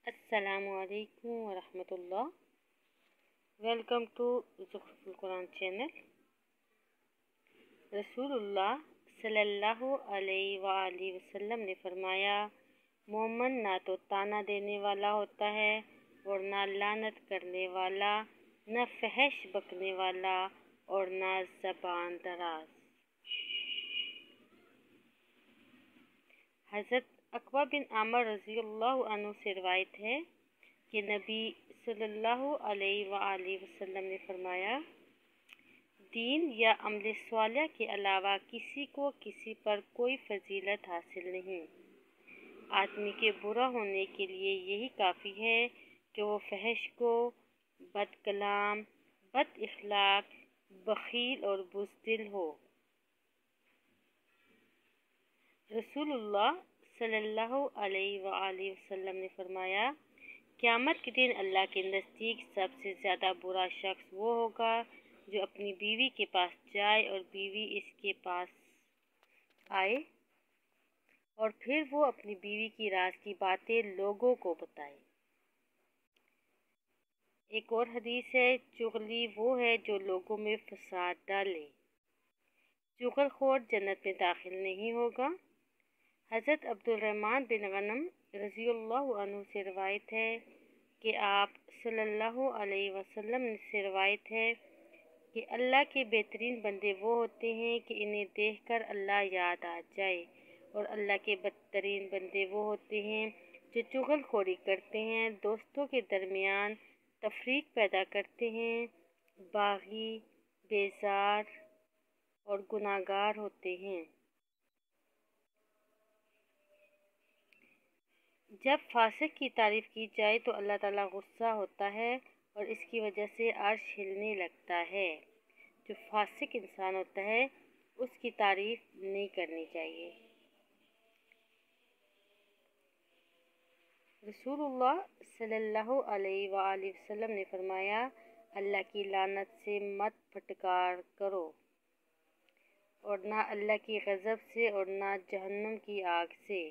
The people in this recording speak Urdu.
السلام علیکم ورحمۃ اللہ۔ ویلکم ٹو زخرف القرآن چینل۔ رسول اللہ صلی اللہ علیہ وآلہ وسلم نے فرمایا، مومن نہ تو تانا دینے والا ہوتا ہے اور نہ لعنت کرنے والا، نہ فحش بکنے والا اور نہ زبان دراز۔ حضرت عقبہ بن عامر رضی اللہ عنہ سے روایت ہے کہ نبی صلی اللہ علیہ وآلہ وسلم نے فرمایا، دین یا عمل صالح کے علاوہ کسی کو کسی پر کوئی فضیلت حاصل نہیں۔ آدمی کے برا ہونے کے لیے یہی کافی ہے کہ وہ فحش کو، بد کلام، بد اخلاق، بخیل اور بزدل ہو۔ رسول اللہ صلی اللہ علیہ وآلہ وسلم نے فرمایا، قیامت کے دن اللہ کے نزدیک سب سے زیادہ برا شخص وہ ہوگا جو اپنی بیوی کے پاس جائے اور بیوی اس کے پاس آئے اور پھر وہ اپنی بیوی کی راز کی باتیں لوگوں کو بتائے۔ ایک اور حدیث ہے، چغلی وہ ہے جو لوگوں میں فساد ڈالے۔ چغل خور جنت میں داخل نہیں ہوگا۔ حضرت عبد الرحمن بن غنم رضی اللہ عنہ سے روایت ہے کہ آپ صلی اللہ علیہ وسلم سے روایت ہے کہ اللہ کے بہترین بندے وہ ہوتے ہیں کہ انہیں دیکھ کر اللہ یاد آ جائے، اور اللہ کے بدترین بندے وہ ہوتے ہیں جو چغل خوری کرتے ہیں، دوستوں کے درمیان تفریق پیدا کرتے ہیں، باغی، بیزار اور گناہگار ہوتے ہیں۔ جب فاسق کی تعریف کی جائے تو اللہ تعالیٰ غصہ ہوتا ہے اور اس کی وجہ سے عرش ہلنے لگتا ہے۔ جو فاسق انسان ہوتا ہے اس کی تعریف نہیں کرنی چاہیے۔ رسول اللہ صلی اللہ علیہ وآلہ وسلم نے فرمایا، اللہ کی لعنت سے مت پھٹکار کرو، اور نہ اللہ کی غضب سے اور نہ جہنم کی آگ سے۔